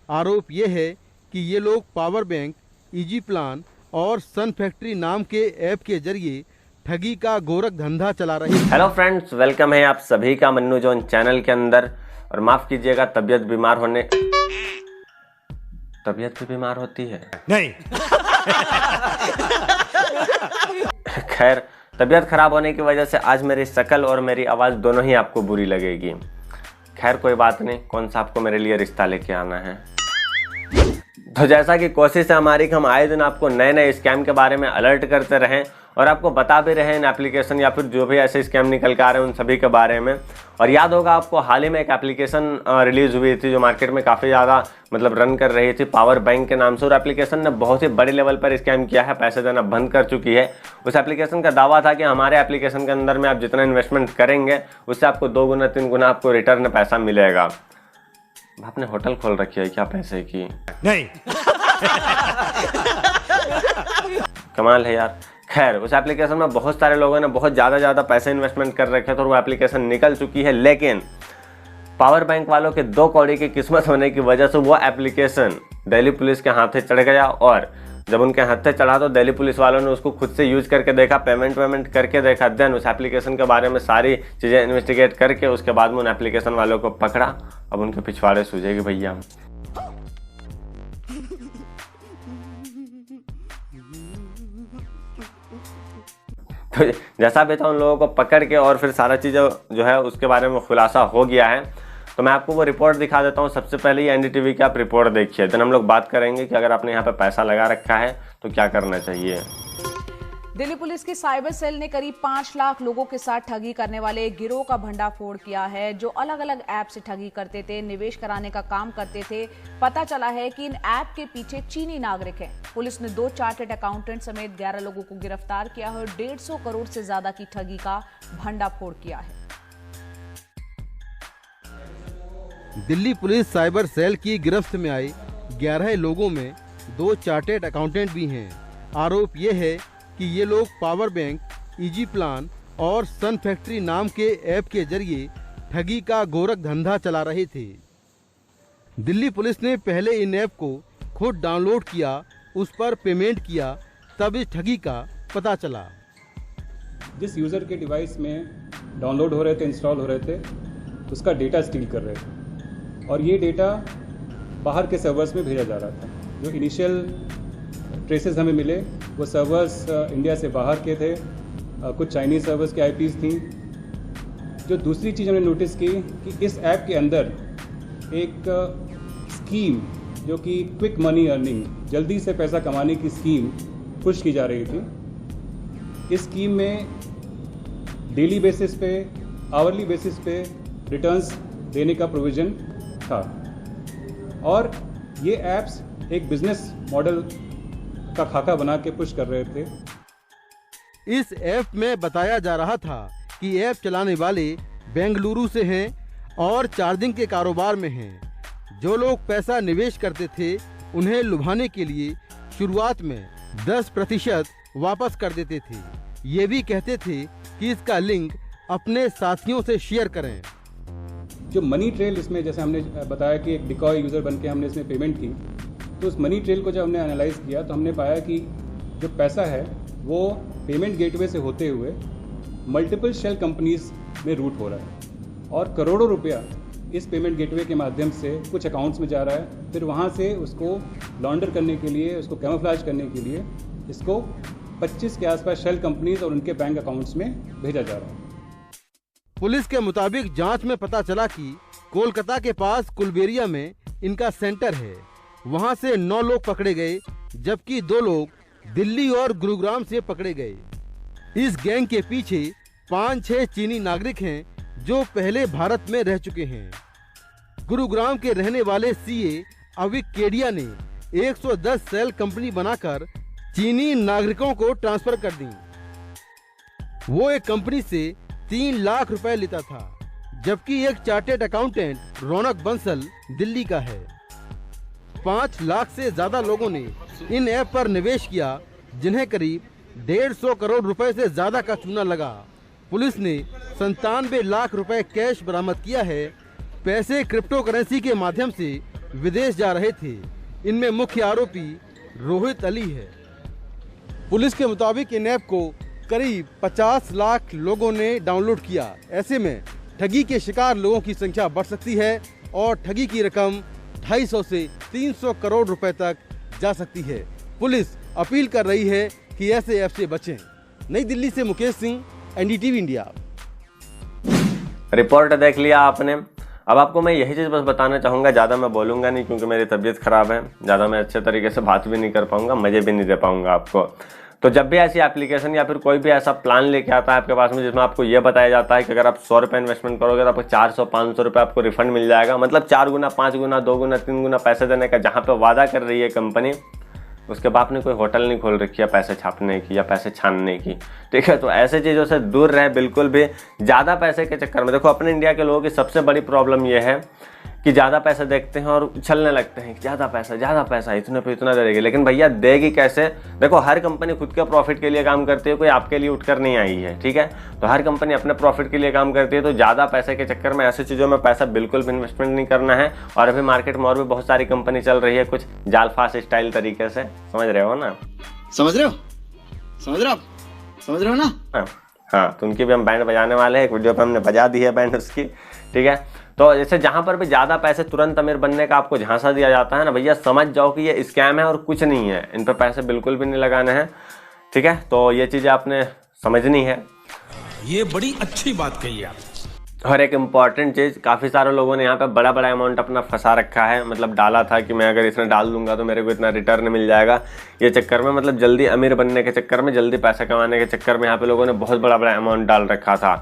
आरोप ये है कि ये लोग पावर बैंक, इजी प्लान और सन फैक्ट्री नाम के ऐप के जरिए ठगी का गोरख धंधा चला रहे हैं। हेलो फ्रेंड्स, वेलकम है आप सभी का मन्नू जोन चैनल के अंदर। और माफ कीजिएगा, तबीयत भी बीमार होती है नहीं। खैर, तबीयत खराब होने की वजह से आज मेरी शक्ल और मेरी आवाज़ दोनों ही आपको बुरी लगेगी। खैर कोई बात नहीं, कौन सा आपको मेरे लिए रिश्ता लेके आना है। तो जैसा कि कोशिश है हमारी कि हम आए दिन आपको नए नए स्कैम के बारे में अलर्ट करते रहें और आपको बता भी रहे इन एप्लीकेशन या फिर जो भी ऐसे स्कैम निकल के आ रहे हैं उन सभी के बारे में। और याद होगा आपको, हाल ही में एक एप्लीकेशन रिलीज हुई थी जो मार्केट में काफ़ी ज़्यादा रन कर रही थी, पावर बैंक के नाम से। और एप्लीकेशन ने बहुत ही बड़े लेवल पर स्कैम किया है, पैसे देना बंद कर चुकी है। उस एप्लीकेशन का दावा था कि हमारे एप्लीकेशन के अंदर में आप जितना इन्वेस्टमेंट करेंगे उससे आपको 2 गुना 3 गुना आपको रिटर्न पैसा मिलेगा। आपने होटल खोल रखी है क्या पैसे की? नहीं। कमाल है यार। खैर, उस एप्लीकेशन में बहुत सारे लोगों ने बहुत ज़्यादा पैसे इन्वेस्टमेंट कर रखे थे और वो एप्लीकेशन निकल चुकी है। लेकिन पावर बैंक वालों के 2 कौड़ी की किस्मत होने की वजह से वो एप्लीकेशन दिल्ली पुलिस के हाथे चढ़ गया। और जब उनके हाथे चढ़ा तो दिल्ली पुलिस वालों ने उसको खुद से यूज करके देखा, पेमेंट करके देखा। देन उस एप्लीकेशन के बारे में सारी चीज़ें इन्वेस्टिगेट करके उसके बाद में उन एप्लीकेशन वालों को पकड़ा। अब उनके पिछवाड़े सूझेगी भैया। तो जैसा भी था, उन लोगों को पकड़ के और फिर सारा चीज़ें जो है उसके बारे में खुलासा हो गया है। तो मैं आपको वो रिपोर्ट दिखा देता हूँ। सबसे पहले ये एनडीटीवी की आप रिपोर्ट देखिए, देन हम लोग बात करेंगे कि अगर आपने यहाँ पे पैसा लगा रखा है तो क्या करना चाहिए। दिल्ली पुलिस की साइबर सेल ने करीब 5 लाख लोगों के साथ ठगी करने वाले एक गिरोह का भंडाफोड़ किया है, जो अलग अलग ऐप से ठगी करते थे, निवेश कराने का काम करते थे। पता चला है कि इन ऐप के पीछे चीनी नागरिक हैं। पुलिस ने 2 चार्टर्ड अकाउंटेंट समेत 11 लोगों को गिरफ्तार किया है और 150 करोड़ से ज्यादा की ठगी का भंडाफोड़ किया है। दिल्ली पुलिस साइबर सेल की गिरफ्त में आए 11 लोगों में 2 चार्टर्ड अकाउंटेंट भी हैं। आरोप ये है कि ये लोग पावर बैंक, इजी प्लान और सन फैक्ट्री नाम के ऐप के जरिए ठगी का गोरख धंधा चला रहे थे। दिल्ली पुलिस ने पहले इन ऐप को खुद डाउनलोड किया, उस पर पेमेंट किया, तब इस ठगी का पता चला। जिस यूज़र के डिवाइस में डाउनलोड हो रहे थे, इंस्टॉल हो रहे थे, उसका डेटा स्टील कर रहे थे और ये डेटा बाहर के सर्वर्स में भेजा जा रहा था। जो इनिशियल ट्रेसेस हमें मिले वो सर्वर्स इंडिया से बाहर के थे, कुछ चाइनीज़ सर्वर्स की आईपीज़ थी। जो दूसरी चीज़ हमने नोटिस की कि इस ऐप के अंदर एक स्कीम जो कि क्विक मनी अर्निंग, जल्दी से पैसा कमाने की स्कीम पुश की जा रही थी। इस स्कीम में डेली बेसिस पे, आवरली बेसिस पे रिटर्न्स देने का प्रोविज़न था और ये ऐप्स एक बिजनेस मॉडल का खाका बना के पुश कर रहे थे। इस ऐप में बताया जा रहा था कि ऐप चलाने वाले बेंगलुरु से हैं और चार्जिंग के कारोबार में हैं। जो लोग पैसा निवेश करते थे उन्हें लुभाने के लिए शुरुआत में 10% वापस कर देते थे। ये भी कहते थे कि इसका लिंक अपने साथियों से शेयर करें। जो मनी ट्रेल इसमें, जैसे हमने बताया कि एक डिकॉय यूज़र बन के हमने इसमें पेमेंट की, तो उस मनी ट्रेल को जब हमने एनालाइज किया तो हमने पाया कि जो पैसा है वो पेमेंट गेटवे से होते हुए मल्टीपल शेल कंपनीज में रूट हो रहा है और करोड़ों रुपया इस पेमेंट गेटवे के माध्यम से कुछ अकाउंट्स में जा रहा है। फिर वहाँ से उसको लॉन्डर करने के लिए, उसको कैमोफ्लेज करने के लिए इसको 25 के आसपास शेल कंपनीज और उनके बैंक अकाउंट्स में भेजा जा रहा है। पुलिस के मुताबिक जांच में पता चला कि कोलकाता के पास कुलबेरिया में इनका सेंटर है। वहां से 9 लोग पकड़े गए, जबकि 2 लोग दिल्ली और गुरुग्राम से पकड़े गए। इस गैंग के पीछे 5-6 चीनी नागरिक हैं जो पहले भारत में रह चुके हैं। गुरुग्राम के रहने वाले सीए अविक केडिया ने 110 सेल कंपनी बनाकर चीनी नागरिकों को ट्रांसफर कर दी। वो एक कंपनी से 3 लाख रुपए लेता था, जबकि एक चार्टर्ड अकाउंटेंट रौनक बंसल दिल्ली का है। 5 लाख से ज्यादा लोगों ने इन ऐप पर निवेश किया, जिन्हें करीब 150 करोड़ रुपए से ज्यादा का चूना लगा। पुलिस ने 97 लाख रुपए कैश बरामद किया है। पैसे क्रिप्टो करेंसी के माध्यम से विदेश जा रहे थे। इनमें मुख्य आरोपी रोहित अली है। पुलिस के मुताबिक इन ऐप को करीब 50 लाख लोगों ने डाउनलोड किया। ऐसे में ठगी के शिकार लोगों की संख्या बढ़ सकती है और ठगी की रकम 250 से 300 करोड़ रुपए तक जा सकती है। पुलिस अपील कर रही है कि ऐसे ऐप से बचें। नई दिल्ली से Mukesh Singh, NDTV India. Report देख लिया आपने। अब आपको मैं यही चीज़ बस बताना चाहूँगा, ज़्यादा मैं बोलूँगा नहीं क्योंकि मेरी तबीयत ख़राब है, ज़्यादा मैं अच्छे तरीके से बात भी नहीं कर पाऊँगा, मज़े भी नहीं दे पाऊँगा आपको। तो जब भी ऐसी एप्लीकेशन या फिर कोई भी ऐसा प्लान लेके आता है आपके पास में जिसमें आपको ये बताया जाता है कि अगर आप 100 रुपये इन्वेस्टमेंट करोगे तो आपको 400-500 रुपये आपको रिफंड मिल जाएगा, मतलब 4 गुना, 5 गुना, 2 गुना, 3 गुना पैसे देने का जहाँ पे वादा कर रही है कंपनी, उसके बाप ने कोई होटल नहीं खोल रखी है पैसे छापने की या पैसे छानने की, ठीक है। तो ऐसे चीज़ों से दूर रहे बिल्कुल भी। ज़्यादा पैसे के चक्कर में देखो, अपने इंडिया के लोगों की सबसे बड़ी प्रॉब्लम यह है कि ज़्यादा पैसे देखते हैं और उछलने लगते हैं, ज़्यादा पैसा इतने पे इतना देगी। लेकिन भैया देगी कैसे? देखो, हर कंपनी खुद के प्रॉफिट के लिए काम करती है, कोई आपके लिए उठकर नहीं आई है, ठीक है। तो हर कंपनी अपने प्रॉफिट के लिए काम करती है। तो ज़्यादा पैसे के चक्कर में ऐसी चीज़ों में पैसा बिल्कुल भी इन्वेस्टमेंट नहीं करना है। और अभी मार्केट में और भी बहुत सारी कंपनी चल रही है कुछ जालफास स्टाइल तरीके से, समझ रहे हो ना? समझ रहे हो ना? हाँ, तो उनकी भी हम बैंड बजाने वाले हैं। एक वीडियो पे हमने बजा दी है बैंड उसकी, ठीक है। तो जैसे जहाँ पर भी ज़्यादा पैसे तुरंत अमीर बनने का आपको झांसा दिया जाता है ना भैया, समझ जाओ कि ये स्कैम है और कुछ नहीं है। इन पर पैसे बिल्कुल भी नहीं लगाने हैं, ठीक है। तो ये चीज़ें आपने समझनी है। ये बड़ी अच्छी बात कही आप। और एक इम्पॉर्टेंट चीज़, काफ़ी सारे लोगों ने यहाँ पे बड़ा बड़ा अमाउंट अपना फंसा रखा है, मतलब डाला था कि मैं अगर इसमें डाल दूंगा तो मेरे को इतना रिटर्न मिल जाएगा। ये चक्कर में, मतलब जल्दी अमीर बनने के चक्कर में, जल्दी पैसा कमाने के चक्कर में यहाँ पे लोगों ने बहुत बड़ा अमाउंट डाल रखा था।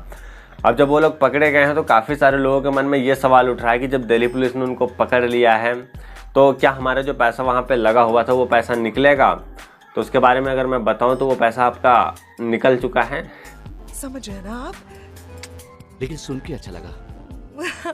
अब जब वो लोग पकड़े गए हैं तो काफ़ी सारे लोगों के मन में ये सवाल उठ रहा है कि जब दिल्ली पुलिस ने उनको पकड़ लिया है तो क्या हमारा जो पैसा वहाँ पे लगा हुआ था वो पैसा निकलेगा? तो उसके बारे में अगर मैं बताऊँ तो वो पैसा आपका निकल चुका है। समझ रहे ना आप? लेकिन सुन के अच्छा लगा।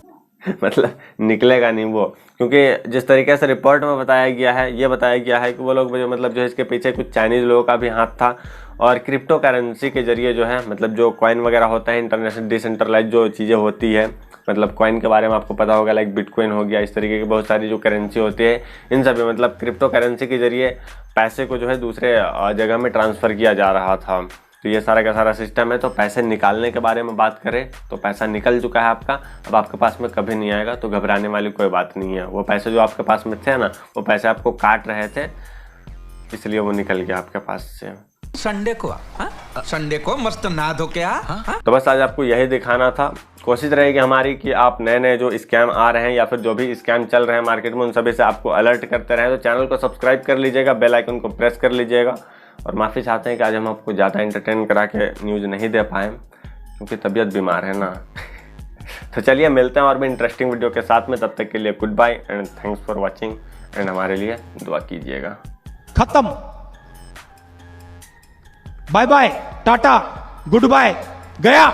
मतलब निकलेगा नहीं वो, क्योंकि जिस तरीके से रिपोर्ट में बताया गया है, ये बताया गया है कि वो लोग मतलब जो इसके पीछे कुछ चाइनीज़ लोगों का भी हाथ था। और क्रिप्टो करेंसी के जरिए जो है, मतलब जो कॉइन वगैरह होता है, इंटरनेशनल डिसेंट्रलाइज जो चीज़ें होती है, मतलब कॉइन के बारे में आपको पता होगा, लाइक बिटकॉइन हो गया, इस तरीके की बहुत सारी जो करेंसी होती है, इन सभी मतलब क्रिप्टो करेंसी के जरिए पैसे को जो है दूसरे जगह में ट्रांसफ़र किया जा रहा था। तो ये सारा का सारा सिस्टम है। तो पैसे निकालने के बारे में बात करें तो पैसा निकल चुका है आपका, अब आपके पास में कभी नहीं आएगा। तो घबराने वाली कोई बात नहीं है। वो पैसे जो आपके पास में थे ना, वो पैसे आपको काट रहे थे, इसलिए वो निकल गया आपके पास से। संडे को मस्त नहा धो के तो बस आज आपको यही दिखाना था। कोशिश रहेगी हमारी कि आप नए नए जो स्कैम आ रहे हैं या फिर जो भी स्कैम चल रहे हैं मार्केट में, उन सभी से आपको अलर्ट करते रहें। तो चैनल को सब्सक्राइब कर लीजिएगा, बेल आइकन को प्रेस कर लीजिएगा। और माफ़ी चाहते हैं कि आज हम आपको ज़्यादा एंटरटेन करा के न्यूज़ नहीं दे पाए क्योंकि तबीयत बीमार है ना। तो चलिए मिलते हैं और भी इंटरेस्टिंग वीडियो के साथ में। तब तक के लिए good bye and thanks for watching and हमारे लिए दुआ कीजिएगा। खत्म। Bye bye, tata, good bye, गया।